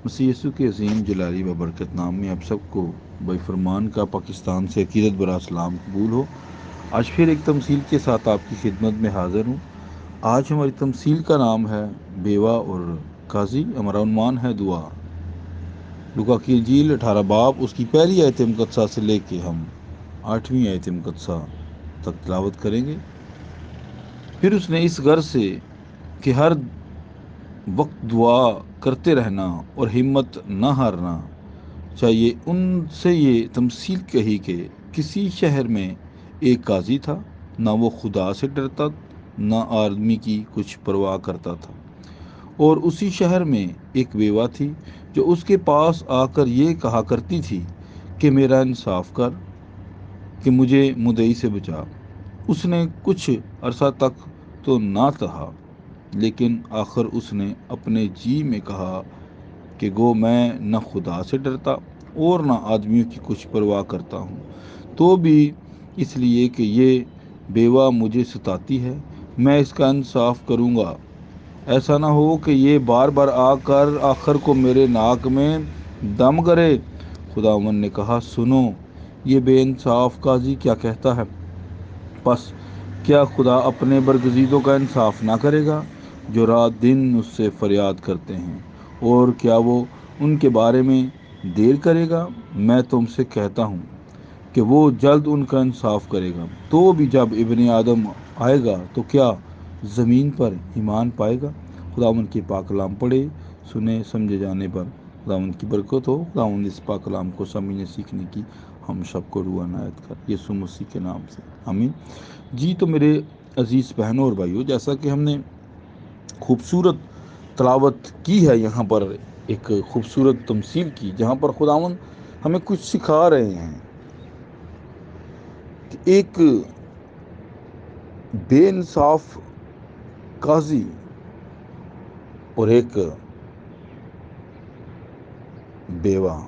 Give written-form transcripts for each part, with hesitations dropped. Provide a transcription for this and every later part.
مسیح یسوع کے عظیم جلالی و برکت نام میں آپ سب کو بے فرمان کا پاکستان سے عقیدت برا سلام قبول ہو۔ آج پھر ایک تمثیل کے ساتھ آپ کی خدمت میں حاضر ہوں۔ آج ہماری تمثیل کا نام ہے بیوہ اور قاضی۔ ہمارا عنوان ہے دعا۔ لوکا کی انجیل 18 باب اس کی پہلی آیت مقدسہ سے لے کے ہم 8ویں آیت مقدسہ تک تلاوت کریں گے۔ پھر اس نے اس غرض سے کہ ہر وقت دعا کرتے رہنا اور ہمت نہ ہارنا چاہیے، ان سے یہ تمثیل کہی کہ کسی شہر میں ایک قاضی تھا، نہ وہ خدا سے ڈرتا نہ آدمی کی کچھ پرواہ کرتا تھا، اور اسی شہر میں ایک بیوہ تھی جو اس کے پاس آ کر یہ کہا کرتی تھی کہ میرا انصاف کر، کہ مجھے مدعی سے بچا۔ اس نے کچھ عرصہ تک تو نہ کہا، لیکن آخر اس نے اپنے جی میں کہا کہ گو میں نہ خدا سے ڈرتا اور نہ آدمیوں کی کچھ پرواہ کرتا ہوں، تو بھی اس لیے کہ یہ بیوہ مجھے ستاتی ہے میں اس کا انصاف کروں گا۔ ایسا نہ ہو کہ یہ بار بار آ کر آخر کو میرے ناک میں دم کرے۔ خداوند نے کہا، سنو یہ بے انصاف قاضی کیا کہتا ہے۔ پس کیا خدا اپنے برگزیدوں کا انصاف نہ کرے گا جو رات دن اس سے فریاد کرتے ہیں، اور کیا وہ ان کے بارے میں دیر کرے گا؟ میں تم سے کہتا ہوں کہ وہ جلد ان کا انصاف کرے گا۔ تو بھی جب ابن آدم آئے گا تو کیا زمین پر ایمان پائے گا؟ خداوند کی پاک کلام پڑھے سنے سمجھے جانے پر خداوند کی برکت ہو۔ خداوند اس پاک کلام کو سمجھنے سیکھنے کی ہم سب کو روح عنایت کر، یسوع مسیح کے نام سے آمین۔ جی تو میرے عزیز بہنوں اور بھائیوں، جیسا کہ ہم نے خوبصورت تلاوت کی ہے، یہاں پر ایک خوبصورت تمثیل کی جہاں پر خداوند ہمیں کچھ سکھا رہے ہیں کہ ایک بے انصاف قاضی اور ایک بیوہ۔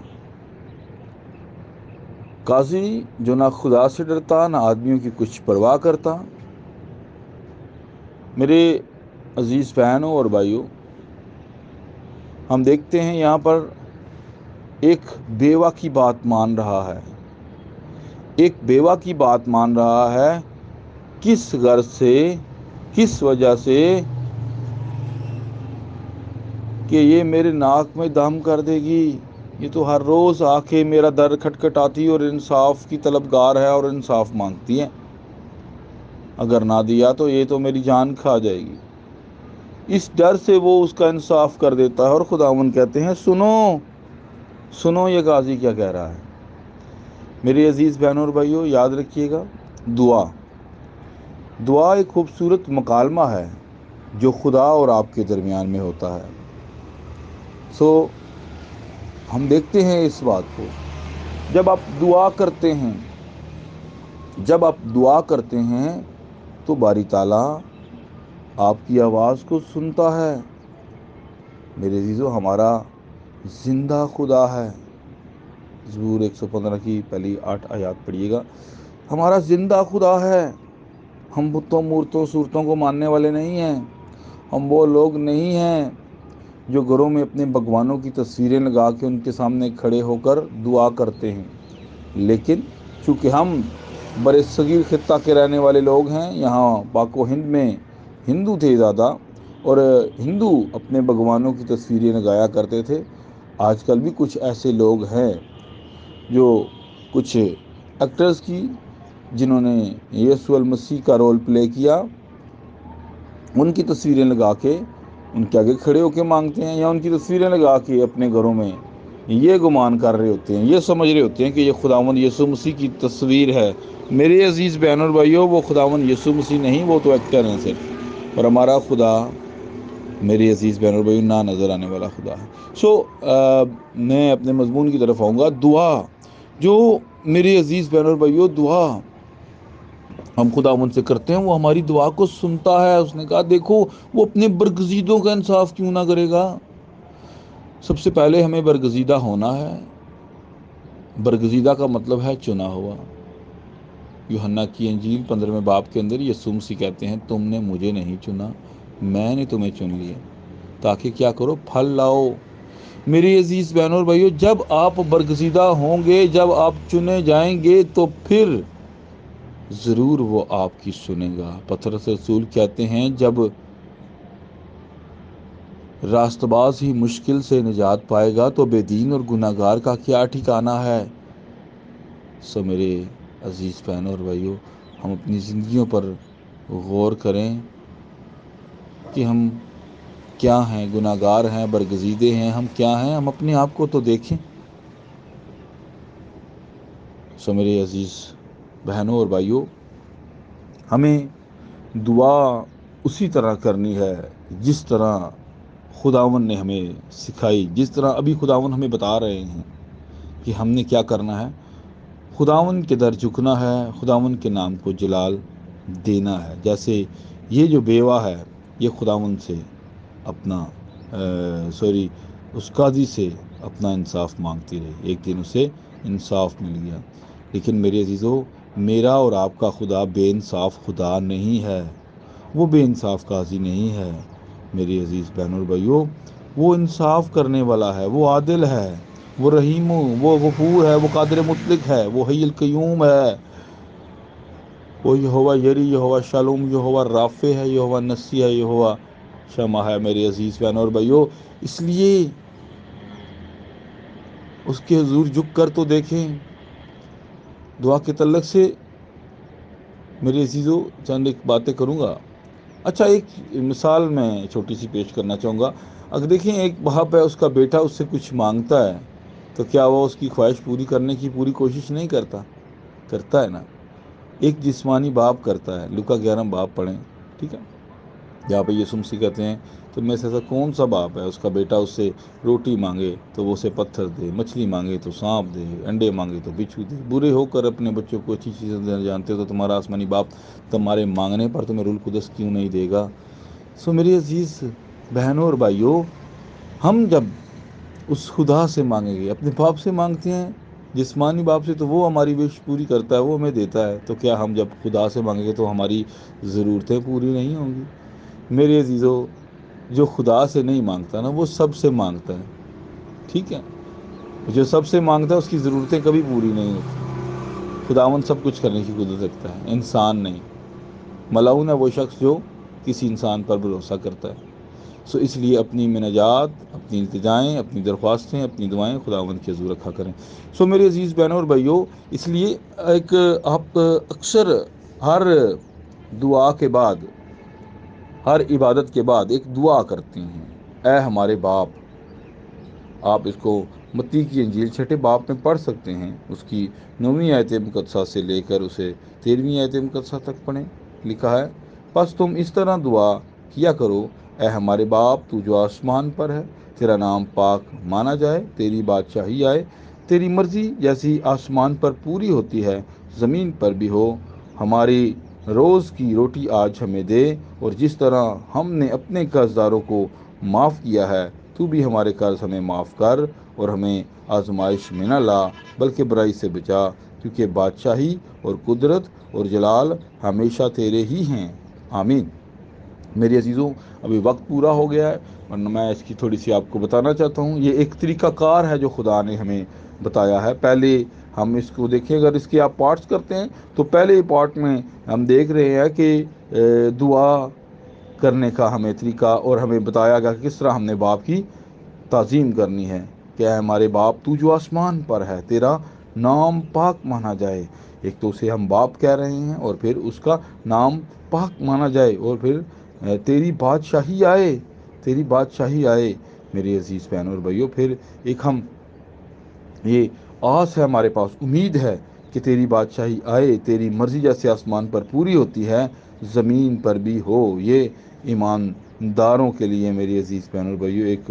قاضی جو نہ خدا سے ڈرتا نہ آدمیوں کی کچھ پرواہ کرتا۔ میرے عزیز بہنوں اور بھائیوں، ہم دیکھتے ہیں یہاں پر ایک بیوہ کی بات مان رہا ہے، ایک بیوہ کی بات مان رہا ہے۔ کس غرض سے، کس وجہ سے؟ کہ یہ میرے ناک میں دم کر دے گی، یہ تو ہر روز آ کے میرا در کھٹکھٹاتی اور انصاف کی طلبگار ہے اور انصاف مانگتی ہے، اگر نہ دیا تو یہ تو میری جان کھا جائے گی۔ اس ڈر سے وہ اس کا انصاف کر دیتا ہے، اور خداوند کہتے ہیں سنو سنو یہ قاضی کیا کہہ رہا ہے۔ میرے عزیز بہنوں اور بھائیوں، یاد رکھیے گا، دعا ایک خوبصورت مکالمہ ہے جو خدا اور آپ کے درمیان میں ہوتا ہے۔ ہم دیکھتے ہیں اس بات کو، جب آپ دعا کرتے ہیں تو باری تعالیٰ آپ کی آواز کو سنتا ہے۔ میرے عزیزو، ہمارا زندہ خدا ہے۔ زبور 115 کی پہلی 8 آیات پڑھیے گا، ہمارا زندہ خدا ہے۔ ہم بتوں مورتوں صورتوں کو ماننے والے نہیں ہیں۔ ہم وہ لوگ نہیں ہیں جو گھروں میں اپنے بھگوانوں کی تصویریں لگا کے ان کے سامنے کھڑے ہو کر دعا کرتے ہیں، لیکن چونکہ ہم برِ صغیر خطہ کے رہنے والے لوگ ہیں، یہاں پاک و ہند میں ہندو تھے زیادہ، اور ہندو اپنے بھگوانوں کی تصویریں لگایا کرتے تھے۔ آج کل بھی کچھ ایسے لوگ ہیں جو کچھ ایکٹرز کی، جنہوں نے یسوع المسیح کا رول پلے کیا، ان کی تصویریں لگا کے ان کے آگے کھڑے ہو کے مانگتے ہیں، یا ان کی تصویریں لگا کے اپنے گھروں میں یہ گمان کر رہے ہوتے ہیں، یہ سمجھ رہے ہوتے ہیں کہ یہ خداوند یسوع مسیح کی تصویر ہے۔ میرے عزیز بہنوں اور بھائیوں، وہ خداوند یسوع مسیح نہیں، وہ تو ایکٹر ہیں صرف، اور ہمارا خدا، میری عزیز بہنوں اور بھائیوں، نہ نظر آنے والا خدا ہے۔ میں اپنے مضمون کی طرف آؤں گا، دعا۔ جو میری عزیز بہنوں اور بھائیوں، دعا ہم خداوند سے کرتے ہیں، وہ ہماری دعا کو سنتا ہے۔ اس نے کہا دیکھو وہ اپنے برگزیدوں کا انصاف کیوں نہ کرے گا۔ سب سے پہلے ہمیں برگزیدہ ہونا ہے۔ برگزیدہ کا مطلب ہے چنا ہوا۔ یوحنا کی انجیل 15 باب کے اندر یسوع مسیح کہتے ہیں، تم نے مجھے نہیں چنا، میں نے تمہیں چن لیا، تاکہ کیا کرو؟ پھل لاؤ۔ میری عزیز بہنوں اور بھائیوں، جب آپ برگزیدہ ہوں گے، جب آپ چنے جائیں گے تو پھر ضرور وہ آپ کی سنے گا۔ پطرس رسول کہتے ہیں جب راست باز ہی مشکل سے نجات پائے گا تو بے دین اور گناہ گار کا کیا ٹھکانہ ہے۔ میرے عزیز بہنوں اور بھائیوں، ہم اپنی زندگیوں پر غور کریں کہ ہم کیا ہیں، گناہ گار ہیں، برگزیدے ہیں، ہم کیا ہیں، ہم اپنے آپ کو تو دیکھیں۔ میرے عزیز بہنوں اور بھائیوں، ہمیں دعا اسی طرح کرنی ہے جس طرح خداوند نے ہمیں سکھائی، جس طرح ابھی خداوند ہمیں بتا رہے ہیں کہ ہم نے کیا کرنا ہے۔ خداوند کے در جھکنا ہے، خداوند کے نام کو جلال دینا ہے۔ جیسے یہ جو بیوہ ہے، یہ خداوند سے اپنا اس قاضی سے اپنا انصاف مانگتی رہی، ایک دن اسے انصاف مل گیا۔ لیکن میرے عزیزو، میرا اور آپ کا خدا بے انصاف خدا نہیں ہے، وہ بے انصاف قاضی نہیں ہے۔ میری عزیز بہنوں اور بھائیوں، وہ انصاف کرنے والا ہے، وہ عادل ہے، وہ رحیم، وہ غفور ہے، وہ قادر مطلق ہے، وہ حی القیوم ہے، وہ یہوہ یری، یہوہ شالوم، یہوہ رافع ہے، یہوہ نسی ہے، یہوہ شمع ہے۔ میرے عزیز بہنوں اور بھائیوں، اس لیے اس کے حضور جھک کر تو دیکھیں۔ دعا کے تعلق سے میرے عزیزو چند ایک باتیں کروں گا۔ اچھا، ایک مثال میں چھوٹی سی پیش کرنا چاہوں گا۔ اگر دیکھیں، ایک باپ ہے، اس کا بیٹا اس سے کچھ مانگتا ہے تو کیا وہ اس کی خواہش پوری کرنے کی پوری کوشش نہیں کرتا ہے نا؟ ایک جسمانی باپ کرتا ہے۔ لوکا 11 باپ پڑھیں، ٹھیک ہے؟ جہاں پہ یسوع مسیح کہتے ہیں تو میں سے ایسا کون سا باپ ہے اس کا بیٹا اس سے روٹی مانگے تو وہ اسے پتھر دے، مچھلی مانگے تو سانپ دے، انڈے مانگے تو بچھو دے۔ برے ہو کر اپنے بچوں کو اچھی چیزیں دینا جانتے ہو تو تمہارا آسمانی باپ تمہارے مانگنے پر تمہیں روح القدس کیوں نہیں دے گا؟ میری عزیز بہنوں اور بھائیوں، ہم جب اس خدا سے مانگیں گے، اپنے باپ سے مانگتے ہیں، جسمانی باپ سے، تو وہ ہماری وش پوری کرتا ہے، وہ ہمیں دیتا ہے۔ تو کیا ہم جب خدا سے مانگیں گے تو ہماری ضرورتیں پوری نہیں ہوں گی؟ میرے عزیزو، جو خدا سے نہیں مانگتا نا، وہ سب سے مانگتا ہے، ٹھیک ہے؟ جو سب سے مانگتا ہے اس کی ضرورتیں کبھی پوری نہیں ہوتی۔ خداوند سب کچھ کرنے کی قدرت رکھتا ہے، انسان نہیں۔ ملعون ہے وہ شخص جو کسی انسان پر بھروسہ کرتا ہے۔ اس لیے اپنی مناجات، اپنی التجائیں، اپنی درخواستیں، اپنی دعائیں خداوند کے حضور رکھا کریں۔ میرے عزیز بہنوں اور بھائیوں، اس لیے آپ اکثر ہر دعا کے بعد، ہر عبادت کے بعد ایک دعا کرتے ہیں، اے ہمارے باپ۔ آپ اس کو متی کی انجیل 6 باب میں پڑھ سکتے ہیں، اس کی 9ویں آیت مقدسہ سے لے کر اسے 13ویں آیت مقدسہ تک پڑھیں۔ لکھا ہے، پس تم اس طرح دعا کیا کرو، اے ہمارے باپ تو جو آسمان پر ہے، تیرا نام پاک مانا جائے، تیری بادشاہی آئے، تیری مرضی جیسی آسمان پر پوری ہوتی ہے زمین پر بھی ہو۔ ہماری روز کی روٹی آج ہمیں دے، اور جس طرح ہم نے اپنے قرضداروں کو معاف کیا ہے، تو بھی ہمارے قرض ہمیں معاف کر، اور ہمیں آزمائش میں نہ لا بلکہ برائی سے بچا، کیونکہ بادشاہی اور قدرت اور جلال ہمیشہ تیرے ہی ہیں، آمین۔ میری عزیزوں، ابھی وقت پورا ہو گیا ہے، ورنہ میں اس کی تھوڑی سی آپ کو بتانا چاہتا ہوں۔ یہ ایک طریقہ کار ہے جو خدا نے ہمیں بتایا ہے۔ پہلے ہم اس کو دیکھیں، اگر اس کے آپ پارٹس کرتے ہیں تو پہلے پارٹ میں ہم دیکھ رہے ہیں کہ دعا کرنے کا ہمیں طریقہ، اور ہمیں بتایا گیا کہ کس طرح ہم نے باپ کی تعظیم کرنی ہے، کہ اے ہمارے باپ تو جو آسمان پر ہے، تیرا نام پاک مانا جائے۔ ایک تو اسے ہم باپ کہہ رہے ہیں، اور پھر اس کا نام پاک مانا جائے، اور پھر تیری بادشاہی آئے، تیری بادشاہی آئے۔ میری عزیز بہنوں اور بھائیوں، پھر ایک ہم یہ آس ہے، ہمارے پاس امید ہے کہ تیری بادشاہی آئے، تیری مرضی جیسے آسمان پر پوری ہوتی ہے زمین پر بھی ہو۔ یہ ایمانداروں کے لیے میری عزیز بہنوں اور بھائیوں ایک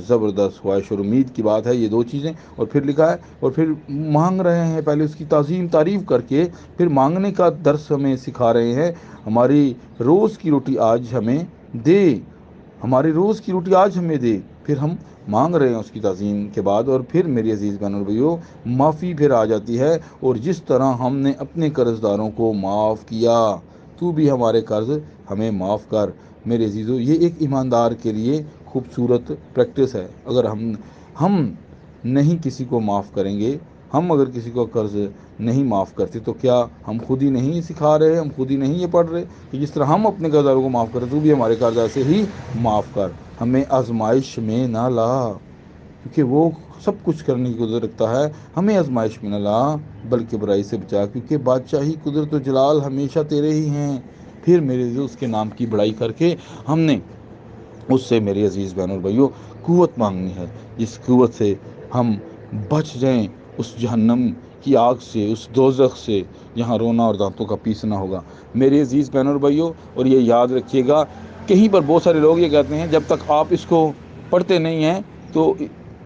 زبردست خواہش اور امید کی بات ہے، یہ دو چیزیں۔ اور پھر لکھا ہے، اور پھر مانگ رہے ہیں، پہلے اس کی تعظیم تعریف کر کے پھر مانگنے کا درس ہمیں سکھا رہے ہیں۔ ہماری روز کی روٹی آج ہمیں دے، ہماری روز کی روٹی آج ہمیں دے، پھر ہم مانگ رہے ہیں اس کی تعظیم کے بعد۔ اور پھر میری عزیز بہنوں اور بھائیوں، معافی پھر آ جاتی ہے، اور جس طرح ہم نے اپنے قرض داروں کو معاف کیا، تو بھی ہمارے قرض ہمیں معاف کر۔ میرے عزیزو، یہ ایک ایماندار کے لیے خوبصورت پریکٹس ہے۔ اگر ہم ہم نہیں کسی کو معاف کریں گے، ہم اگر کسی کو قرض نہیں معاف کرتے تو کیا ہم خود ہی نہیں سکھا رہے، ہم خود ہی نہیں یہ پڑھ رہے کہ جس طرح ہم اپنے قرض داروں کو معاف کریں تو بھی ہمارے قرض ایسے ہی معاف کر، ہمیں آزمائش میں نہ لا، کیونکہ وہ سب کچھ کرنے کی قدرت رکھتا ہے، ہمیں آزمائش میں نہ لا بلکہ برائی سے بچا، کیونکہ بادشاہی قدرت و جلال ہمیشہ تیرے ہی ہیں۔ پھر میرے عزیز اس کے نام کی بڑائی کر کے ہم نے اس سے میرے عزیز بہن اور بھائیوں قوت مانگنی ہے، جس قوت سے ہم بچ جائیں اس جہنم کی آگ سے، اس دوزخ سے جہاں رونا اور دانتوں کا پیسنا ہوگا۔ میرے عزیز بہن اور بھائیوں، اور یہ یاد رکھیے گا، کہیں پر بہت سارے لوگ یہ کہتے ہیں جب تک آپ اس کو پڑھتے نہیں ہیں تو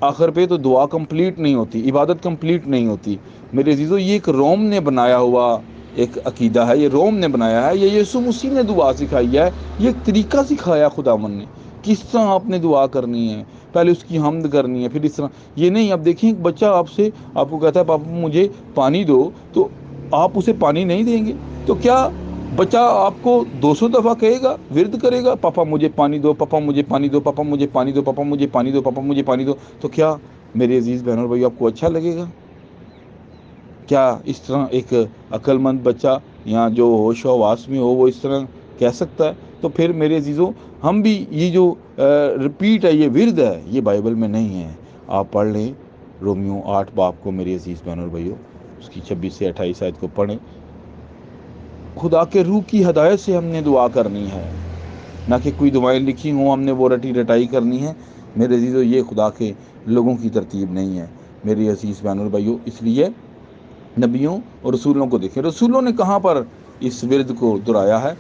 آخر پہ تو دعا کمپلیٹ نہیں ہوتی، عبادت کمپلیٹ نہیں ہوتی۔ میرے عزیزو، یہ ایک روم نے بنایا ہوا ایک عقیدہ ہے، یہ روم نے بنایا ہے، یہ یسوع مسیح نے دعا سکھائی ہے، یہ ایک طریقہ سکھایا خداوند نے، کس طرح آپ نے دعا کرنی ہے، پہلے اس کی حمد کرنی ہے، پھر اس طرح یہ نہیں۔ اب دیکھیں ایک بچہ آپ کو کہتا ہے پاپا مجھے پانی دو، تو آپ اسے پانی نہیں دیں گے تو کیا بچہ آپ کو 200 دفعہ کہے گا، ورد کرے گا، پاپا مجھے پانی دو، پاپا مجھے پانی دو، پاپا مجھے پانی دو، پاپا مجھے پانی دو، پاپا مجھے پانی دو، تو کیا میرے عزیز بہنوں بھائی آپ کو اچھا لگے گا؟ کیا اس طرح ایک عقل مند بچہ یا جو ہوش و حواس میں ہو وہ اس طرح کہہ سکتا ہے؟ تو پھر میرے عزیزوں، ہم بھی یہ جو رپیٹ ہے، یہ ورد ہے، یہ بائبل میں نہیں ہے۔ آپ پڑھ لیں رومیو 8 باب کو میرے عزیز بہنوں اور بھائیوں، اس کی 26 سے 28 آیت کو پڑھیں۔ خدا کے روح کی ہدایت سے ہم نے دعا کرنی ہے، نہ کہ کوئی دعائیں لکھی ہوں ہم نے وہ رٹی رٹائی کرنی ہے۔ میرے عزیزو، یہ خدا کے لوگوں کی ترتیب نہیں ہے میری عزیز بہنوں اور بھائیوں۔ اس لیے نبیوں اور رسولوں کو دیکھیں، رسولوں نے کہاں پر اس ورد کو دہرایا ہے؟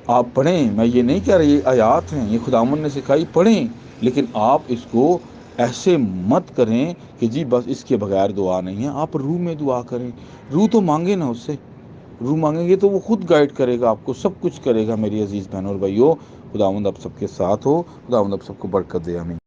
آپ پڑھیں، میں یہ نہیں کہہ رہا یہ آیات ہیں، یہ خداوند نے سکھائی، پڑھیں، لیکن آپ اس کو ایسے مت کریں کہ جی بس اس کے بغیر دعا نہیں ہے۔ آپ روح میں دعا کریں، روح تو مانگے نا اس سے، روح مانگیں گے تو وہ خود گائیڈ کرے گا آپ کو، سب کچھ کرے گا۔ میری عزیز بہنوں اور بھائیوں، خداوند آپ سب کے ساتھ ہو، خداوند آپ سب کو برکت دے، آمین۔